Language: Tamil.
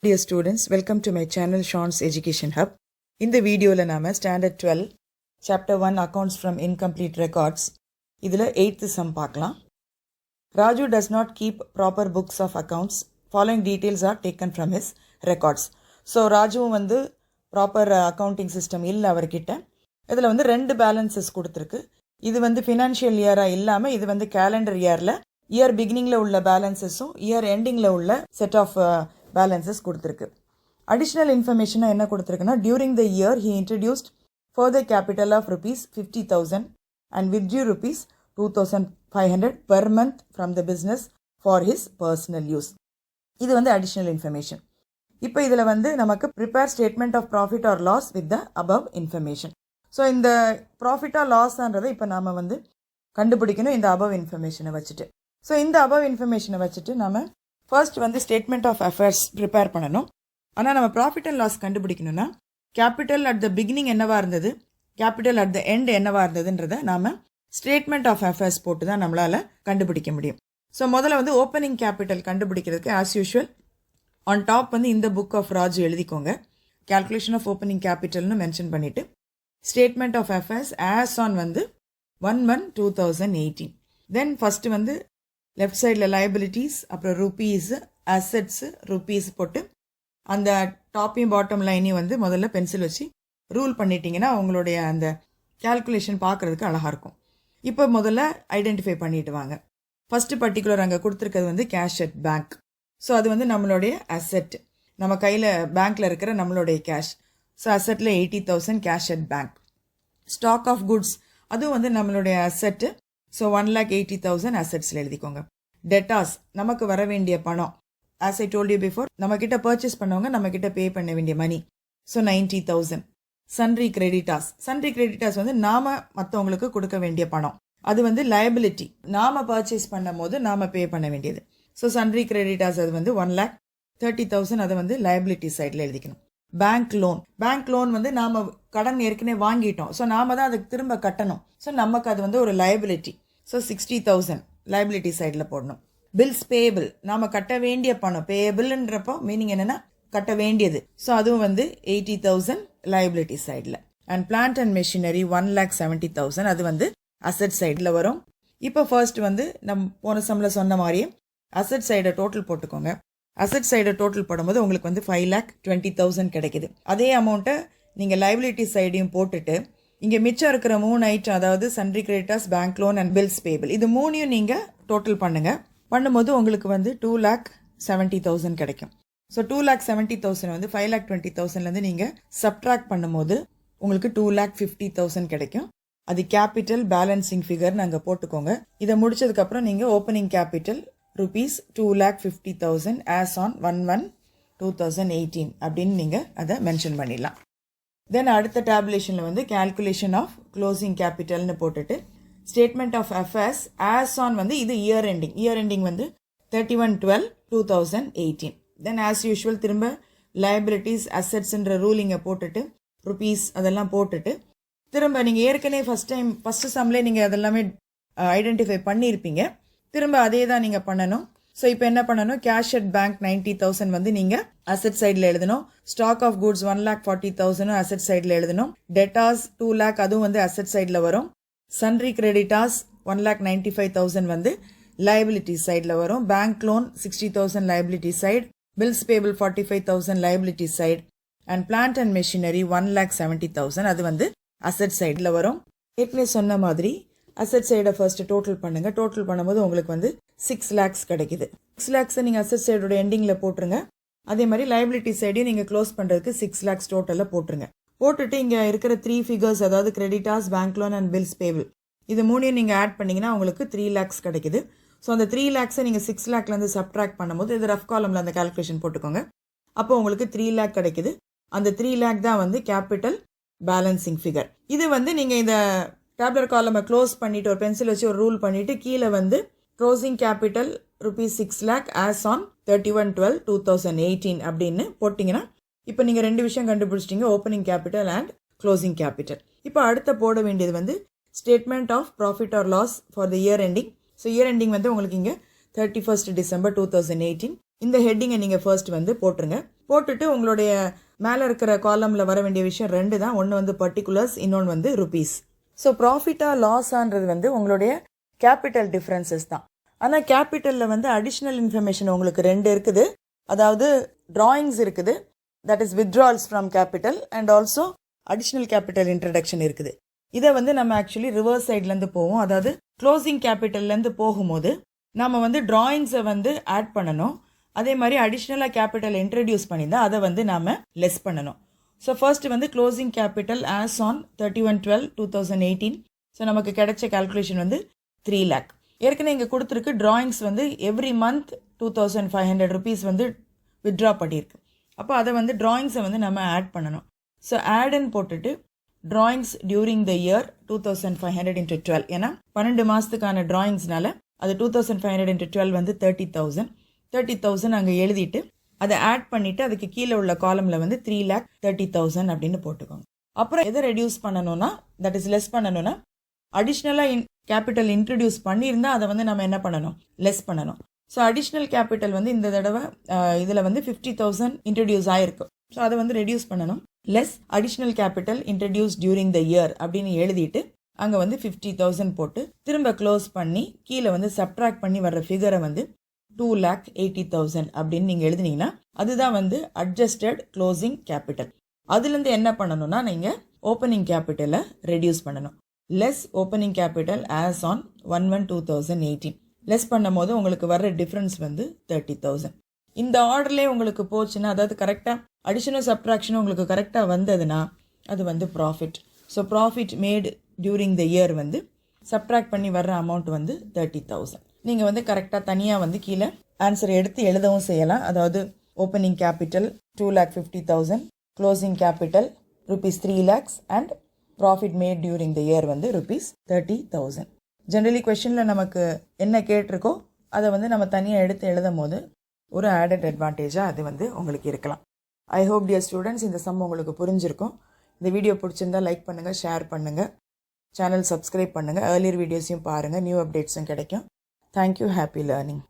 Dear students, welcome to my channel Sean's Education Hub. இந்த வீடியோல நாம Standard 12 Chapter 1 Accounts from Incomplete Records இதுல 8th sum பார்க்கலாம். Raju does not keep proper books of accounts. Following details are taken from his records. So Raju வந்து proper accounting system இல்ல அவர்கிட்ட. இதுல வந்து ரெண்டு balances கொடுத்திருக்கு. இது வந்து financial year-ஆ இல்லாம இது வந்து calendar year-ல year beginning-ல உள்ள balances-உம் year ending-ல உள்ள set of balances கொடுத்திருக்கு. Additional information என்ன கொடுத்திருக்குன்னா during the year he introduced further capital of rupees 50,000 and withdrew rupees 2,500 per month from the business for his personal use. இது வந்து additional information. இப்போ இதுல வந்து நமக்கு prepare statement of profit or loss with the above information. So இந்த profit or loss ஆன்றதை இப்போ நாம வந்து கண்டுபிடிக்கணும் இந்த above information வச்சுட்டு. So இந்த above information வச்சுட்டு நாம ஃபர்ஸ்ட் வந்து ஸ்டேட்மெண்ட் ஆஃப் அஃபேர்ஸ் ப்ரிப்பேர் பண்ணணும். ஆனால் நம்ம ப்ராஃபிட் அண்ட் லாஸ் கண்டுபிடிக்கணும்னா கேபிட்டல் அட் த பிகினிங் என்னவா இருந்தது, கேபிட்டல் அட் த எண்ட் என்னவா இருந்ததுன்றதை நாம ஸ்டேட்மெண்ட் ஆஃப் அஃபேர்ஸ் போட்டு தான் நம்மளால கண்டுபிடிக்க முடியும். ஸோ முதல்ல வந்து ஓப்பனிங் கேபிட்டல் கண்டுபிடிக்கிறதுக்கு ஆஸ் யூஷுவல் ஆன் டாப் வந்து இந்த புக் ஆஃப் ராஜு எழுதிக்கோங்க. கால்குலேஷன் ஆஃப் ஓப்பனிங் கேபிட்டல்னு மென்ஷன் பண்ணிட்டு statement of affairs as on வந்து 1/1/2018. தென் ஃபர்ஸ்ட் வந்து லெஃப்ட் சைடில் லைபிலிட்டிஸ், அப்புறம் ருபீஸ், அசெட்ஸ், ருபீஸ் போட்டு அந்த டாப்பையும் பாட்டம் லைனையும் வந்து முதல்ல பென்சில் வச்சு ரூல் பண்ணிட்டீங்கன்னா உங்களுடைய அந்த கேல்குலேஷன் பார்க்குறதுக்கு அழகாக இருக்கும். இப்போ முதல்ல ஐடென்டிஃபை பண்ணிட்டு வாங்க. ஃபர்ஸ்ட் பர்டிகுலர் அங்கே கொடுத்துருக்கிறது வந்து கேஷ் அட் பேங்க். ஸோ அது வந்து நம்மளுடைய அசெட், நம்ம கையில் பேங்க்கில் இருக்கிற நம்மளுடைய கேஷ். ஸோ அசெட்டில் 80,000 cash at bank. Stock of goods அதுவும் வந்து நம்மளுடைய அசெட்டு. ஸோ 1,80,000 அசெட்ஸில் எழுதிக்கோங்க. டெட்டாஸ் நமக்கு வர வேண்டிய பணம், as I told you before நம்ம கிட்ட பர்ச்சேஸ் பண்ணவங்க நம்ம கிட்ட பே பண்ண வேண்டிய money. So 90,000. Sundry creditors, sundry creditors வந்து நாம மற்றவங்களுக்கு கொடுக்க வேண்டிய பணம், அது வந்து லயபிலிட்டி, நாம பர்ச்சேஸ் பண்ணும் போது நாம பே பண்ண வேண்டியது. ஸோ சன்ரி கிரெடிட்டாஸ் அது வந்து 1,30,000 அதை வந்து லயபிலிட்டி சைடில் எழுதிக்கணும். பேங்க் லோன், பேங்க் லோன் வந்து நாம கடன் ஏற்கனவே வாங்கிட்டோம், ஸோ நாம தான் அதுக்கு திரும்ப கட்டணும். ஸோ நமக்கு அது வந்து ஒரு லயபிலிட்டி. ஸோ 60,000 லைபிலிட்டி சைடில் போடணும். பில்ஸ் பேபிள், நாம கட்ட வேண்டிய பணம், பேபிள்ன்றப்போ மீனிங் என்னன்னா கட்ட வேண்டியது. ஸோ அதுவும் வந்து 80,000 லைபிலிட்டி சைடில். அண்ட் பிளான்ட் அண்ட் மெஷினரி 1,70,000 அது வந்து அசெட் சைடில் வரும். இப்போ ஃபர்ஸ்ட் வந்து நம்ம போன சம்ல சொன்ன மாதிரியே அசெட் சைடை டோட்டல் போட்டுக்கோங்க. அசெட் சைடை டோட்டல் போடும்போது உங்களுக்கு வந்து 5,20,000 கிடைக்குது. அதே அமௌண்ட்டை நீங்கள் லைபிலிட்டி சைடையும் போட்டுட்டு இங்கே மிச்சம் இருக்கிற 3 ஐட்டம், அதாவது sundry creditors, bank loan and bills payable, இது மூணையும் நீங்கள் டோட்டல் பண்ணும்போது உங்களுக்கு வந்து 2,70,000 கிடைக்கும். ஸோ 2,70,000 வந்து 5,20,000லேருந்து நீங்கள் சப்ட்ராக்ட் பண்ணும்போது உங்களுக்கு 2,50,000 கிடைக்கும். அது கேபிட்டல் பேலன்சிங் ஃபிகர் நாங்கள் போட்டுக்கோங்க. இதை முடிச்சதுக்கப்புறம் நீங்கள் opening capital rupees 2,50,000 as on 1/1/2018 அப்படின்னு நீங்கள் அதை மென்ஷன் பண்ணிடலாம். தென் அடுத்த டேபுலேஷனில் வந்து கேல்குலேஷன் ஆஃப் க்ளோசிங் கேபிட்டல்னு போட்டுட்டு statement of affairs as on வந்து இது இயர் எண்டிங் வந்து 31/12/2018. தென் ஆஸ் யூஷுவல் திரும்ப லைபிலிட்டிஸ் அசெட்ஸ்ன்ற ரூலிங்கை போட்டுட்டு ருபீஸ் அதெல்லாம் போட்டுட்டு திரும்ப நீங்கள் ஏற்கனவே ஃபர்ஸ்ட் சம்லேயே நீங்கள் அதெல்லாமே ஐடென்டிஃபை பண்ணியிருப்பீங்க. திரும்ப அதே தான் நீங்கள் பண்ணணும். ஸோ இப்போ என்ன பண்ணணும், கேஷ் அட் பேங்க் 90,000 வந்து நீங்கள் அசெட் சைடில் எழுதணும். ஸ்டாக் ஆஃப் குட்ஸ் 1,40,000 அசெட் சைடில் எழுதணும். டெட்டாஸ் 2 lakh அதுவும் வந்து அசெட் சைடில் வரும். சன்ரி கிரெடிட்டாஸ் 1,95,000 வந்து லைபிலிட்டி சைடில் வரும். Bank loan 60,000 liability side. Bills payable 45,000 liability side. And plant and machinery 1,70,000 அது வந்து அசெட் சைடில் வரும். ஏற்கனவே சொன்ன மாதிரி அசெட் சைடை ஃபர்ஸ்ட் டோட்டல் பண்ணுங்க. டோட்டல் பண்ணும்போது உங்களுக்கு வந்து 6 lakhs கிடைக்குது. 6 lakhs நீங்கள் அசெட் சைடோட எண்டிங்கில் போட்டுருங்க. அதே மாதிரி லைபிலிட்டி சைடையும் நீங்கள் க்ளோஸ் பண்ணுறதுக்கு 6 lakhs டோட்டலில் போட்டுருங்க. போட்டுட்டு இங்கே இருக்கிற 3 figures, அதாவது creditors, bank loan and bills payable, இது மூணையும் நீங்கள் ஆட் பண்ணிங்கன்னா உங்களுக்கு 3 lakhs கிடைக்குது. ஸோ அந்த 3 lakhs நீங்கள் 6 lakhலேருந்து சப்ட்ராக்ட் பண்ணும்போது இது ரஃப் காலமில் அந்த கால்குலேஷன் போட்டுக்கோங்க. அப்போ உங்களுக்கு 3 lakh கிடைக்குது. அந்த 3 lakh தான் வந்து கேபிட்டல் பேலன்சிங் ஃபிகர். இது வந்து நீங்கள் இந்த டேப்லர் காலமை க்ளோஸ் பண்ணிட்டு ஒரு பென்சில் வச்சு ஒரு ரூல் பண்ணிட்டு கீழே வந்து closing capital rupees 6 lakh as on 31/12/2018 அப்படின்னு போட்டிங்கன்னா இப்போ நீங்கள் ரெண்டு விஷயம் கண்டுபிடிச்சிட்டிங்க, opening capital and closing capital. இப்போ அடுத்த போட வேண்டியது வந்து statement of profit or loss for the year ending. So year ending வந்து உங்களுக்கு இங்கே 31st December 2018. இந்த ஹெட்டிங்கை நீங்கள் ஃபர்ஸ்ட் வந்து போட்டுருங்க. போட்டுட்டு உங்களுடைய மேலே இருக்கிற காலமில் வர வேண்டிய விஷயம் 2 தான். ஒன்று வந்து பர்டிகுலர்ஸ், இன்னொன்று வந்து ருபீஸ். ஸோ ப்ராஃபிட்டா லாஸான்றது வந்து உங்களுடைய கேபிட்டல் டிஃப்ரென்சஸ் தான். ஆனால் கேபிட்டலில் வந்து அடிஷ்னல் இன்ஃபர்மேஷன் உங்களுக்கு 2 இருக்குது. அதாவது drawings இருக்குது, that is withdrawals from capital, and also additional capital introduction இருக்குது. இதை வந்து நம்ம ஆக்சுவலி ரிவர்ஸ் சைட்லேருந்து போவோம். அதாவது க்ளோசிங் கேபிட்டல்லேருந்து போகும்போது நம்ம வந்து டிராயிங்ஸை வந்து ஆட் பண்ணணும். அதே மாதிரி அடிஷ்னலாக கேபிட்டல் இன்ட்ரடியூஸ் பண்ணியிருந்தால் அதை வந்து நாம் லெஸ் பண்ணணும். ஸோ ஃபர்ஸ்ட் வந்து closing capital as on 31/12/2018. So நமக்கு கிடைச்ச கால்குலேஷன் வந்து 3 lakh. ஏற்கனவே இங்கே கொடுத்துருக்கு டிராயிங்ஸ் வந்து எவ்ரி மந்த் 2500 rupees வந்து வித்ட்ரா பண்ணியிருக்கு. அப்போ அதை வந்து டிராயிங்ஸை வந்து நம்ம ஆட் பண்ணணும். ஸோ ஆடுன்னு போட்டுட்டு drawings during the year 2500 into 12. ஏன்னா 12 மாதத்துக்கான டிராயிங்ஸ்னால அது 2500 into 12 வந்து 30,000 அங்கே எழுதிட்டு அதை ஆட் பண்ணிவிட்டு அதுக்கு கீழே உள்ள காலமில் வந்து 3,30,000 அப்படின்னு போட்டுக்கோங்க. அப்புறம் எதை ரெடியூஸ் பண்ணணும்னா, தட் இஸ் லெஸ் பண்ணணும்னா, அடிஷ்னலாக கேபிட்டல் இன்ட்ரடியூஸ் பண்ணியிருந்தால் அதை வந்து நம்ம என்ன பண்ணணும், லெஸ் பண்ணணும். ஸோ அடிஷ்னல் கேபிட்டல் வந்து இந்த தடவை இதில் வந்து 50,000 இன்ட்ரடியூஸ் ஆகிருக்கு. ஸோ அதை வந்து ரெடியூஸ் பண்ணணும். Less additional capital introduce during the year அப்படின்னு எழுதிட்டு அங்கே வந்து 50,000 போட்டு திரும்ப க்ளோஸ் பண்ணி கீழே வந்து சப்ட்ராக்ட் பண்ணி வர்ற ஃபிகரை வந்து 2,80,000 அப்படின்னு நீங்கள் எழுதினீங்கன்னா அதுதான் வந்து அட்ஜஸ்டட் க்ளோசிங் கேபிட்டல். அதுலேருந்து என்ன பண்ணணும்னா நீங்கள் ஓப்பனிங் கேபிட்டலை ரெடியூஸ் பண்ணணும். Less opening capital as on 1/1/2018. Less பண்ணும் போது உங்களுக்கு வர்ற டிஃப்ரென்ஸ் வந்து 30,000. இந்த ஆர்டர்லேயே உங்களுக்கு போச்சுன்னா, அதாவது கரெக்டாக அடிஷனல் சப்ட்ராக்ஷனும் உங்களுக்கு கரெக்டாக வந்ததுன்னா அது வந்து profit. So profit made during the year வந்து சப்ட்ராக்ட் பண்ணி வர்ற அமௌண்ட் வந்து 30,000. நீங்கள் வந்து கரெக்டாக தனியாக வந்து கீழே ஆன்சர் எடுத்து எழுதவும் செய்யலாம். அதாவது opening capital 2,50,000, closing capital ₹3 lakhs and profit made during the year வந்து ₹30,000. ஜென்ரலி கொஷனில் நமக்கு என்ன கேட்டிருக்கோ அதை வந்து நம்ம தனியாக எடுத்து எழுதும் போது ஒரு ஆடட் அட்வான்டேஜாக அது வந்து உங்களுக்கு இருக்கலாம். ஐ ஹோப் டியர் ஸ்டூடெண்ட்ஸ் இந்த சம் உங்களுக்கு புரிஞ்சிருக்கும். இந்த வீடியோ பிடிச்சிருந்தா லைக் பண்ணுங்கள், ஷேர் பண்ணுங்கள், சேனல் சப்ஸ்கிரைப் பண்ணுங்கள், ஏர்லியர் வீடியோஸையும் பாருங்கள், நியூ அப்டேட்ஸும் கிடைக்கும். தேங்க்யூ. Happy learning.